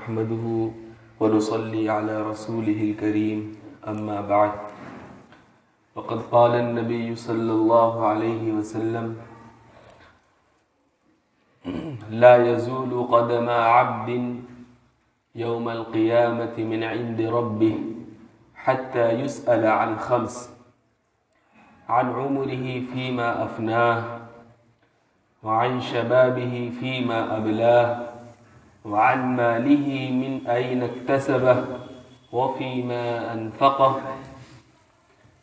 نحمده ونصلي على رسوله الكريم أما بعد فقد قال النبي صلى الله عليه وسلم لا يزول قدم عبد يوم القيامة من عند ربه حتى يسأل عن خمس: عن عمره فيما أفناه، وعن شبابه فيما أبلاه، وعن ماله من أين اكتسبه وفيما أنفقه،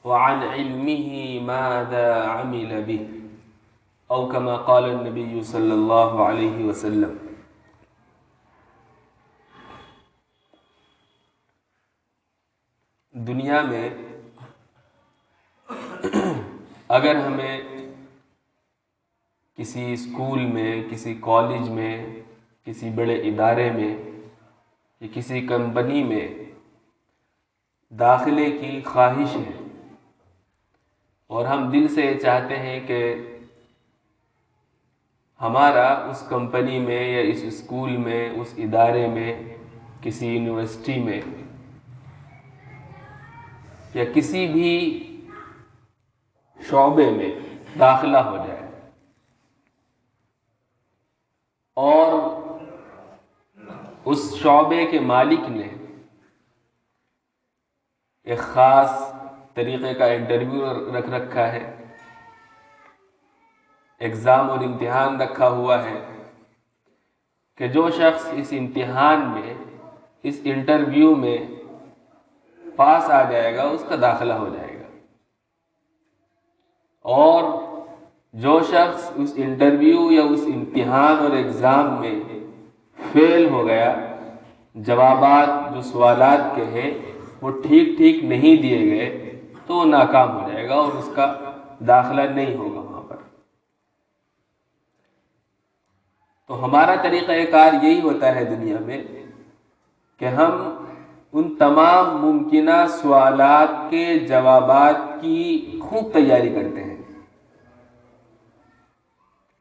وعن علمه ماذا عمل به، أو كما قال النبي صلی اللہ علیہ وسلم۔ دنیا میں اگر ہمیں کسی اسکول میں، کسی کالج میں، کسی بڑے ادارے میں یا کسی کمپنی میں داخلے کی خواہش ہے اور ہم دل سے چاہتے ہیں کہ ہمارا اس کمپنی میں یا اس اسکول میں، اس ادارے میں، کسی یونیورسٹی میں یا کسی بھی شعبے میں داخلہ ہو جائے، اور اس شعبے کے مالک نے ایک خاص طریقے کا انٹرویو رکھ رکھا ہے، ایگزام اور امتحان رکھا ہوا ہے کہ جو شخص اس امتحان میں، اس انٹرویو میں پاس آ جائے گا اس کا داخلہ ہو جائے گا، اور جو شخص اس انٹرویو یا اس امتحان اور ایگزام میں فیل ہو گیا، جوابات جو سوالات کے ہیں وہ ٹھیک نہیں دیے گئے، تو وہ ناکام ہو جائے گا اور اس کا داخلہ نہیں ہوگا وہاں پر۔ تو ہمارا طریقہ کار یہی ہوتا ہے دنیا میں کہ ہم ان تمام ممکنہ سوالات کے جوابات کی خوب تیاری کرتے ہیں۔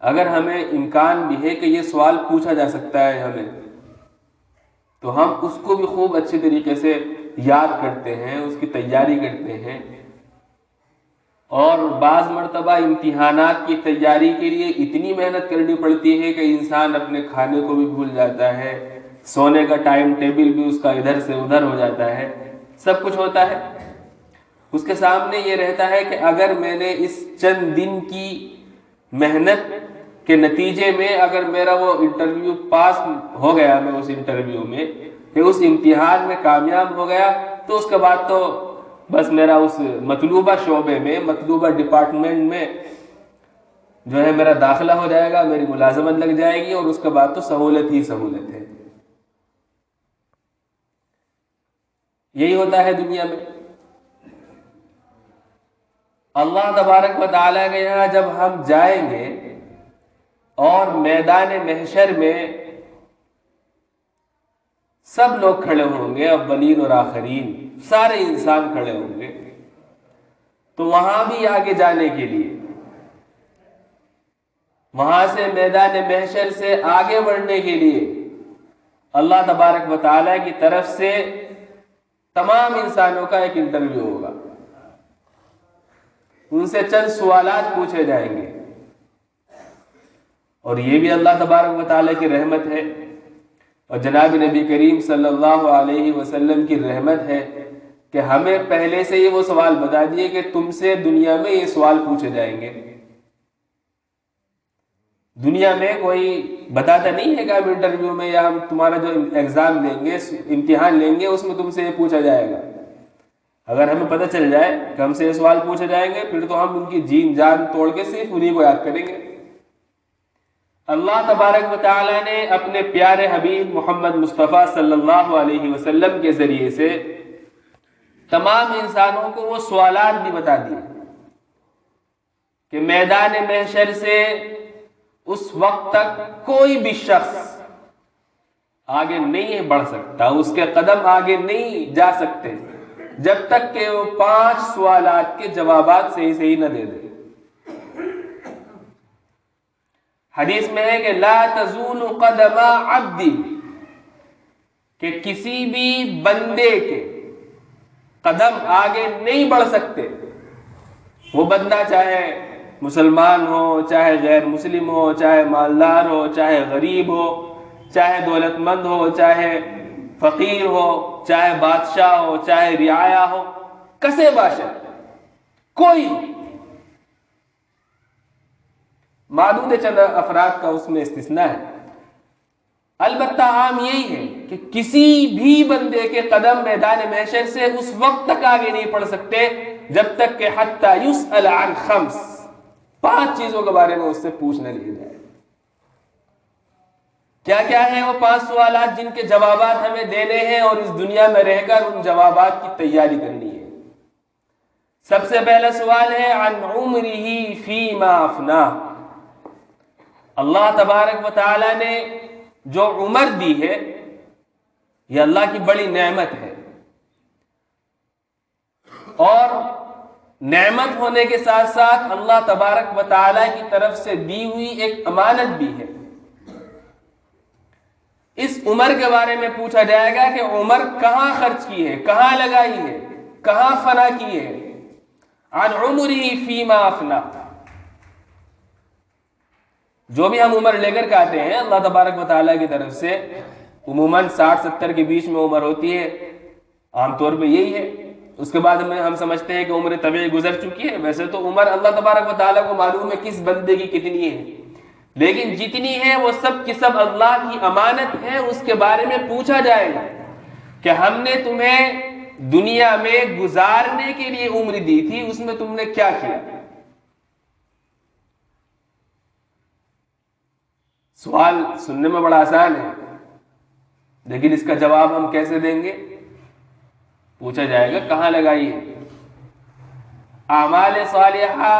اگر ہمیں امکان بھی ہے کہ یہ سوال پوچھا جا سکتا ہے ہمیں، تو ہم اس کو بھی خوب اچھے طریقے سے یاد کرتے ہیں، اس کی تیاری کرتے ہیں، اور بعض مرتبہ امتحانات کی تیاری کے لیے اتنی محنت کرنی پڑتی ہے کہ انسان اپنے کھانے کو بھی بھول جاتا ہے، سونے کا ٹائم ٹیبل بھی اس کا ادھر سے ادھر ہو جاتا ہے، سب کچھ ہوتا ہے۔ اس کے سامنے یہ رہتا ہے کہ اگر میں نے اس چند دن کی محنت کے نتیجے میں اگر میرا وہ انٹرویو پاس ہو گیا، میں اس انٹرویو میں کہ اس امتحان میں کامیاب ہو گیا، تو اس کے بعد تو بس میرا اس مطلوبہ شعبے میں، مطلوبہ ڈپارٹمنٹ میں جو ہے میرا داخلہ ہو جائے گا، میری ملازمت لگ جائے گی، اور اس کے بعد تو سہولت ہی سہولت ہے۔ یہی ہوتا ہے دنیا میں۔ اللہ تبارک و تعالیٰ کے یہاں جب ہم جائیں گے اور میدان محشر میں سب لوگ کھڑے ہوں گے، اولین اور آخرین سارے انسان کھڑے ہوں گے، تو وہاں بھی آگے جانے کے لیے، وہاں سے میدان محشر سے آگے بڑھنے کے لیے اللہ تبارک و تعالیٰ کی طرف سے تمام انسانوں کا ایک انٹرویو ہوگا، ان سے چند سوالات پوچھے جائیں گے، اور یہ بھی اللہ تبارک و تعالیٰ کی رحمت ہے اور جناب نبی کریم صلی اللہ علیہ وسلم کی رحمت ہے کہ ہمیں پہلے سے یہ وہ سوال بتا دیے کہ تم سے دنیا میں یہ سوال پوچھے جائیں گے۔ دنیا میں کوئی بتاتا نہیں ہے کہ ہم انٹرویو میں یا ہم تمہارا جو ایگزام لیں گے، امتحان لیں گے، اس میں تم سے یہ پوچھا جائے گا۔ اگر ہمیں پتہ چل جائے کہ ہم سے یہ سوال پوچھے جائیں گے، پھر تو ہم ان کی جین جان توڑ کے صرف انہی کو یاد کریں گے۔ اللہ تبارک و تعالیٰ نے اپنے پیارے حبیب محمد مصطفیٰ صلی اللہ علیہ وسلم کے ذریعے سے تمام انسانوں کو وہ سوالات بھی بتا دیے کہ میدان محشر سے اس وقت تک کوئی بھی شخص آگے نہیں بڑھ سکتا، اس کے قدم آگے نہیں جا سکتے جب تک کہ وہ 5 سوالات کے جوابات صحیح نہ دے دے۔ حدیث میں ہے کہ لا تزول قدم عبد، کہ کسی بھی بندے کے قدم آگے نہیں بڑھ سکتے، وہ بندہ چاہے مسلمان ہو، چاہے غیر مسلم ہو، چاہے مالدار ہو، چاہے غریب ہو، چاہے دولت مند ہو، چاہے فقیر ہو، چاہے بادشاہ ہو، چاہے رعایا ہو، کسے باشد کوئی ہو، معدود چند افراد کا اس میں استثناء ہے۔ البتہ عام یہی ہے کہ کسی بھی بندے کے قدم میدان محشر سے اس وقت تک آگے نہیں پڑھ سکتے جب تک کہ حتی یسأل عن خمس، 5 چیزوں کے بارے میں اس سے پوچھ نہ لیا جائے۔ کیا کیا ہیں وہ 5 سوالات جن کے جوابات ہمیں دینے ہیں اور اس دنیا میں رہ کر ان جوابات کی تیاری کرنی ہے؟ سب سے پہلا سوال ہے عن عمرہ فیما افناہ۔ اللہ تبارک و تعالی نے جو عمر دی ہے یہ اللہ کی بڑی نعمت ہے، اور نعمت ہونے کے ساتھ ساتھ اللہ تبارک و تعالی کی طرف سے دی ہوئی ایک امانت بھی ہے۔ اس عمر کے بارے میں پوچھا جائے گا کہ عمر کہاں خرچ کی ہے، کہاں لگائی ہے، کہاں فنا کی ہے۔ عن عمرہ فیما افنا، جو بھی ہم عمر لے کر کے آتے ہیں اللہ تبارک و تعالیٰ کی طرف سے، عموماً 60-70 کے بیچ میں عمر ہوتی ہے، عام طور پہ یہی ہے۔ اس کے بعد ہم سمجھتے ہیں کہ عمر طبیعی گزر چکی ہے۔ ویسے تو عمر اللہ تبارک و تعالیٰ کو معلوم ہے کس بندے کی کتنی ہے، لیکن جتنی ہے وہ سب کی سب اللہ کی امانت ہے۔ اس کے بارے میں پوچھا جائے گا کہ ہم نے تمہیں دنیا میں گزارنے کے لیے عمر دی تھی، اس میں تم نے کیا کیا؟ سوال سننے میں بڑا آسان ہے، لیکن اس کا جواب ہم کیسے دیں گے؟ پوچھا جائے گا کہاں لگائی ہے؟ اعمال صالحہ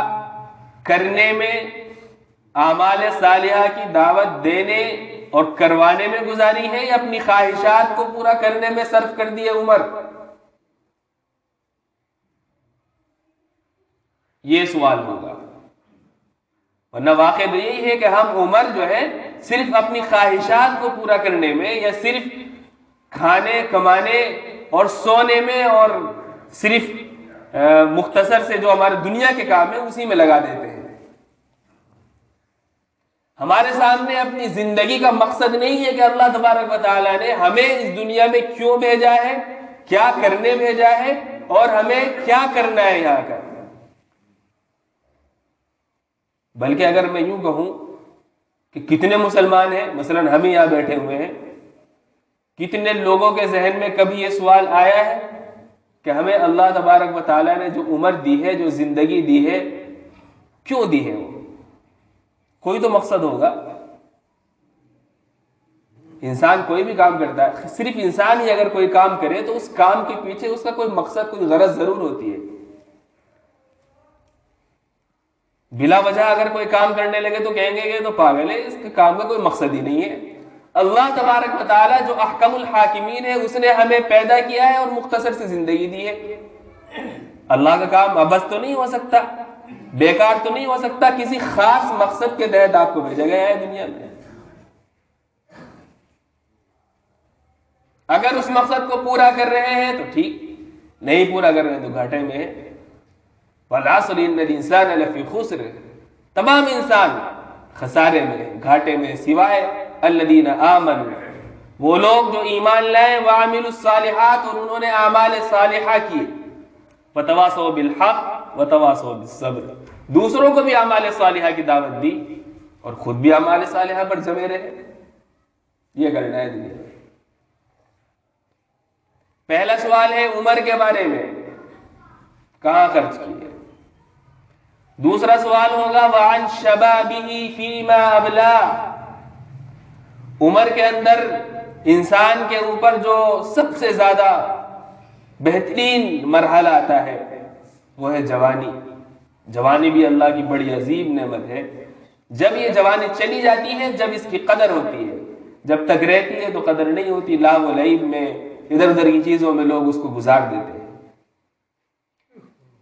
کرنے میں، اعمال صالحہ کی دعوت دینے اور کروانے میں گزاری ہے، یا اپنی خواہشات کو پورا کرنے میں صرف کر دی ہے عمر؟ یہ سوال ہوگا، ورنہ واقع تو یہی ہے کہ ہم عمر جو ہے صرف اپنی خواہشات کو پورا کرنے میں، یا صرف کھانے کمانے اور سونے میں، اور صرف مختصر سے جو ہمارے دنیا کے کام ہیں اسی میں لگا دیتے ہیں۔ ہمارے سامنے اپنی زندگی کا مقصد نہیں ہے کہ اللہ تبارک و تعالیٰ نے ہمیں اس دنیا میں کیوں بھیجا ہے، کیا کرنے بھیجا ہے، اور ہمیں کیا کرنا ہے یہاں کا۔ بلکہ اگر میں یوں کہوں کہ کتنے مسلمان ہیں، مثلا ہم ہی یہاں بیٹھے ہوئے ہیں، کتنے لوگوں کے ذہن میں کبھی یہ سوال آیا ہے کہ ہمیں اللہ تبارک و تعالیٰ نے جو عمر دی ہے، جو زندگی دی ہے، کیوں دی ہے؟ وہ کوئی تو مقصد ہوگا۔ انسان کوئی بھی کام کرتا ہے، صرف انسان ہی اگر کوئی کام کرے تو اس کام کے پیچھے اس کا کوئی مقصد، کوئی غرض ضرور ہوتی ہے۔ بلا وجہ اگر کوئی کام کرنے لگے تو کہیں گے کہ تو پاگل ہے، اس کے کام کا کوئی مقصد ہی نہیں ہے۔ اللہ تبارک و تعالیٰ جو احکم الحاکمین ہے، اس نے ہمیں پیدا کیا ہے اور مختصر سی زندگی دی ہے۔ اللہ کا کام عبث تو نہیں ہو سکتا، بیکار تو نہیں ہو سکتا، کسی خاص مقصد کے تحت آپ کو بھیجا گیا ہے دنیا میں۔ اگر اس مقصد کو پورا کر رہے ہیں تو ٹھیک، نہیں پورا کر رہے ہیں تو گھاٹے میں ہے۔ وَالْعَصْرِ إِنَّ الْإِنسَانَ لَفِي خُسْرٍ، تمام انسان خسارے میں، گھاٹے میں، سوائے الذین آمنوا، وہ لوگ جو ایمان لائے، وعملوا الصالحات، اور انہوں نے اعمال صالحہ کیے، وتواصوا بالحق وتواصوا بالصبر، دوسروں کو بھی اعمال صالحہ کی دعوت دی اور خود بھی اعمال صالحہ پر جمے رہے۔ یہ کرنا ہے دنیا۔ پہلا سوال ہے عمر کے بارے میں، کہاں خرچ کی ہے۔ دوسرا سوال ہوگا وعن شبابہ فیما ابلا، عمر کے اندر انسان کے اوپر جو سب سے زیادہ بہترین مرحلہ آتا ہے وہ ہے جوانی۔ جوانی بھی اللہ کی بڑی عظیم نعمت ہے۔ جب یہ جوانی چلی جاتی ہے، جب اس کی قدر ہوتی ہے، جب تک رہتی ہے تو قدر نہیں ہوتی، لہو و لعب میں، ادھر ادھر کی چیزوں میں لوگ اس کو گزار دیتے ہیں۔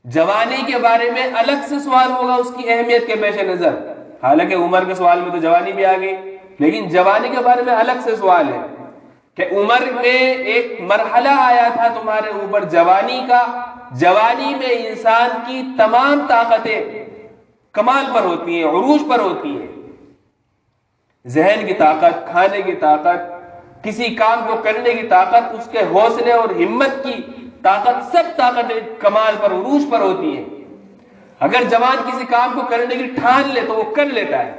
جوانی کے بارے میں الگ سے سوال ہوگا اس کی اہمیت کے پیش نظر، حالانکہ عمر کے سوال میں تو جوانی بھی آ گئی، لیکن جوانی کے بارے میں الگ سے سوال ہے کہ عمر میں ایک مرحلہ آیا تھا تمہارے اوپر جوانی کا، جوانی میں انسان کی تمام طاقتیں کمال پر ہوتی ہیں، عروج پر ہوتی ہیں، ذہن کی طاقت، کھانے کی طاقت، کسی کام کو کرنے کی طاقت، اس کے حوصلے اور ہمت کی طاقت، سب طاقتیں کمال پر، عروج پر ہوتی ہیں۔ اگر جوان کسی کام کو کرنے کی ٹھان لے تو وہ کر لیتا ہے،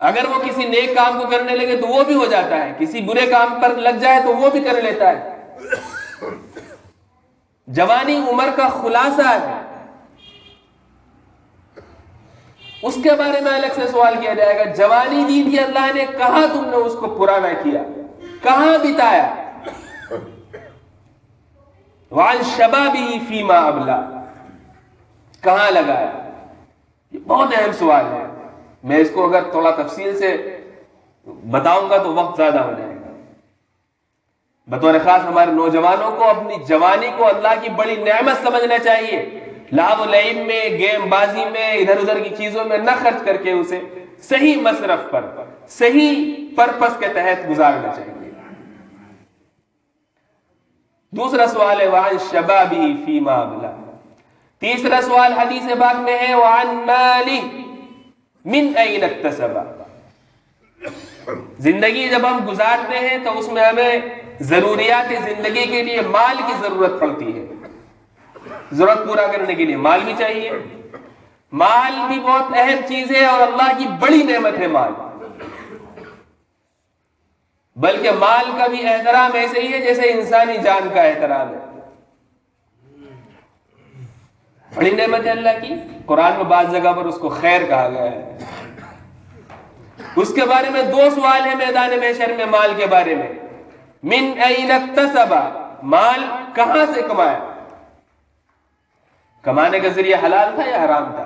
اگر وہ کسی نیک کام کو کرنے لگے تو وہ بھی ہو جاتا ہے، کسی برے کام پر لگ جائے تو وہ بھی کر لیتا ہے۔ جوانی عمر کا خلاصہ ہے، اس کے بارے میں الگ سے سوال کیا جائے گا۔ جوانی دی تھی اللہ نے، کہاں تم نے اس کو پرانا کیا، کہاں بتایا؟ وعن شبابی فیما ابلا، کہاں لگایا؟ یہ بہت اہم سوال ہے، میں اس کو اگر تھوڑا تفصیل سے بتاؤں گا تو وقت زیادہ ہو جائے گا۔ بطور خاص ہمارے نوجوانوں کو اپنی جوانی کو اللہ کی بڑی نعمت سمجھنا چاہیے، لعب و لعب میں، گیم بازی میں، ادھر ادھر کی چیزوں میں نہ خرچ کر کے اسے صحیح مصرف پر، صحیح پرپس کے تحت گزارنا چاہیے۔ دوسرا سوال ہے وعن شبابی فیما ابلا۔ تیسرا سوال حدیث پاک میں ہے وعن مالی من این اکتسبا۔ زندگی جب ہم گزارتے ہیں تو اس میں ہمیں ضروریات زندگی کے لیے مال کی ضرورت پڑتی ہے، ضرورت پورا کرنے کے لیے مال بھی چاہیے۔ مال بھی بہت اہم چیز ہے اور اللہ کی بڑی نعمت ہے مال، بلکہ مال کا بھی احترام ایسے ہی ہے جیسے انسانی جان کا احترام ہے۔ بڑی نعمت ہے اللہ کی، قرآن میں بعض جگہ پر اس کو خیر کہا گیا ہے۔ اس کے بارے میں دو سوال ہیں میدان محشر میں مال کے بارے میں۔ من این اکتسب، مال کہاں سے کمایا؟ کمانے کا ذریعہ حلال تھا یا حرام تھا؟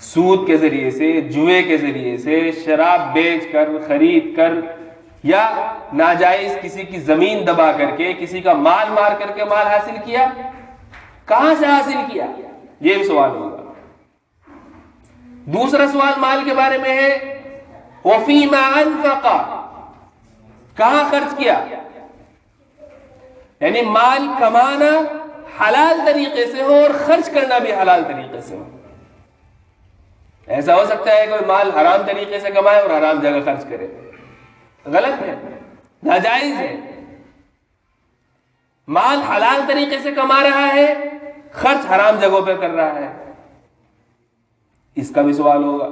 سود کے ذریعے سے، جوئے کے ذریعے سے، شراب بیچ کر، خرید کر، یا ناجائز کسی کی زمین دبا کر کے، کسی کا مال مار کر کے مال حاصل کیا؟ کہاں سے حاصل کیا؟ یہ بھی سوال ہوگا۔ دوسرا سوال مال کے بارے میں ہے وَفِيمَا أَنْفَقَ، کہاں خرچ کیا؟ یعنی مال کمانا حلال طریقے سے ہو اور خرچ کرنا بھی حلال طریقے سے ہو۔ ایسا ہو سکتا ہے کوئی مال حرام طریقے سے کمائے اور حرام جگہ خرچ کرے، غلط ہے، ناجائز ہے۔ مال حلال طریقے سے کما رہا ہے، خرچ حرام جگہوں پہ کر رہا ہے، اس کا بھی سوال ہوگا۔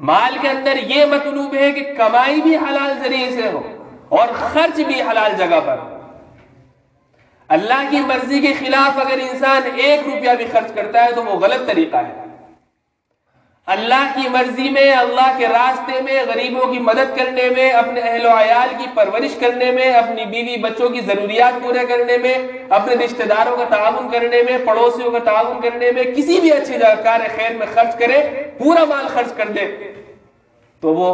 مال کے اندر یہ مطلوب ہے کہ کمائی بھی حلال ذریعے سے ہو اور خرچ بھی حلال جگہ پر ہو۔ اللہ کی مرضی کے خلاف اگر انسان 1 روپیہ بھی خرچ کرتا ہے تو وہ غلط طریقہ ہے۔ اللہ کی مرضی میں، اللہ کے راستے میں، غریبوں کی مدد کرنے میں، اپنے اہل و عیال کی پرورش کرنے میں، اپنی بیوی بچوں کی ضروریات پورے کرنے میں، اپنے رشتہ داروں کا تعاون کرنے میں، پڑوسیوں کا تعاون کرنے میں، کسی بھی اچھی جگہ کار خیر میں خرچ کرے، پورا مال خرچ کر دے تو وہ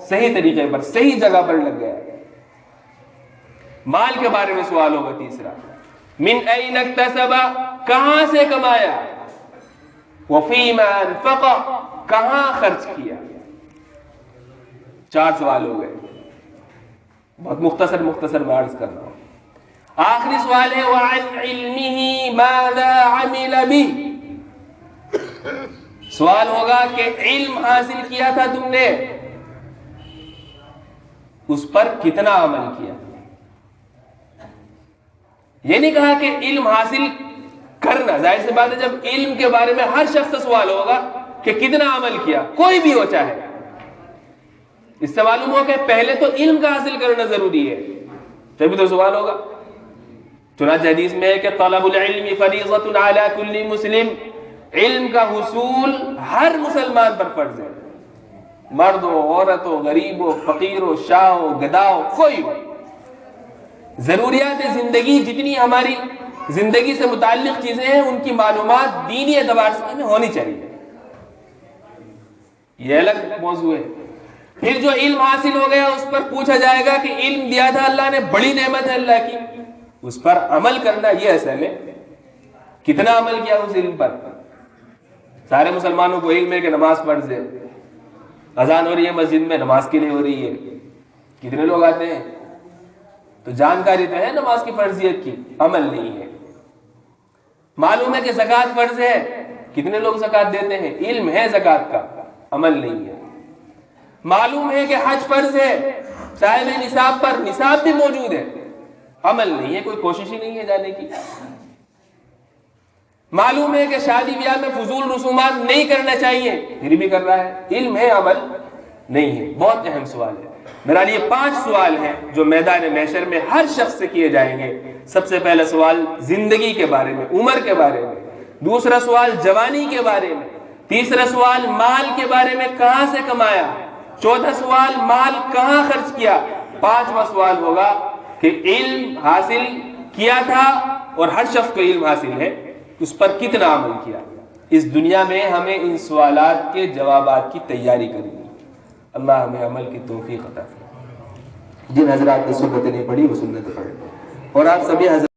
صحیح طریقے پر، صحیح جگہ پر لگ گیا۔ مال کے بارے میں سوال ہوگا تیسرا، من این اکتسب، کہاں سے کمایا؟ وفیما انفق، کہاں خرچ کیا؟ 4 سوال ہو گئے، بہت مختصر میں عرض کر رہا ہوں۔ آخری سوال ہے وعن علمہ ماذا عمل بہ، سوال ہوگا کہ علم حاصل کیا تھا تم نے، اس پر کتنا عمل کیا؟ یہ نہیں کہا کہ علم حاصل کرنا، ظاہر سی بات ہے جب علم کے بارے میں ہر شخص سے سوال ہوگا کہ کتنا عمل کیا، کوئی بھی ہو چاہے، اس سے معلوم ہو کہ پہلے تو علم کا حاصل کرنا ضروری ہے، تبھی تو سوال ہوگا۔ چنانچہ حدیث میں ہے کہ طلب العلم فریضۃ علی کل مسلم، علم کا حصول ہر مسلمان پر فرض ہے، مرد ہو، عورت ہو، غریب ہو، فقیر ہو، شاہ ہو، گدا ہو، کوئی ہو۔ ضروریات زندگی جتنی ہماری زندگی سے متعلق چیزیں ہیں ان کی معلومات دینی اعتبار سے ہمیں ہونی چاہیے، یہ الگ موضوع ہے۔ پھر جو علم حاصل ہو گیا اس پر پوچھا جائے گا کہ علم دیا تھا اللہ نے، بڑی نعمت ہے اللہ کی، اس پر عمل کرنا یہ اصل ہے، کتنا عمل کیا اس علم پر۔ سارے مسلمانوں کو علم ہے کہ نماز فرض ہے، اذان ہو رہی ہے مسجد میں، نماز کے لیے ہو رہی ہے، کتنے لوگ آتے ہیں؟ تو جانکاری تو ہے نماز کی فرضیت کی، عمل نہیں ہے۔ معلوم ہے کہ زکوٰۃ فرض ہے، کتنے لوگ زکوٰۃ دیتے ہیں؟ علم ہے زکوٰۃ کا، عمل نہیں ہے۔ معلوم ہے کہ حج فرض ہے، صاحب نصاب پر نصاب بھی موجود ہے، عمل نہیں ہے، کوئی کوشش ہی نہیں ہے جانے کی۔ معلوم ہے کہ شادی بیاہ میں فضول رسومات نہیں کرنا چاہیے، پھر بھی کر رہا ہے، علم ہے، عمل نہیں ہے۔ بہت اہم سوال ہے۔ میرا یہ 5 سوال ہیں جو میدان محشر میں ہر شخص سے کیے جائیں گے۔ سب سے پہلا سوال زندگی کے بارے میں، عمر کے بارے میں، دوسرا سوال جوانی کے بارے میں، تیسرا سوال مال کے بارے میں، کہاں سے کمایا، چوتھا سوال مال کہاں خرچ کیا، پانچواں سوال ہوگا کہ علم حاصل کیا تھا اور ہر شخص کو علم حاصل ہے، اس پر کتنا عمل کیا۔ اس دنیا میں ہمیں ان سوالات کے جوابات کی تیاری کرنی ہے۔ اللہ ہمیں عمل کی توفیق عطا فرمائے۔ جن حضرات نے سنت نہیں پڑھی وہ سنت پڑھیں، اور آپ سبھی حضرات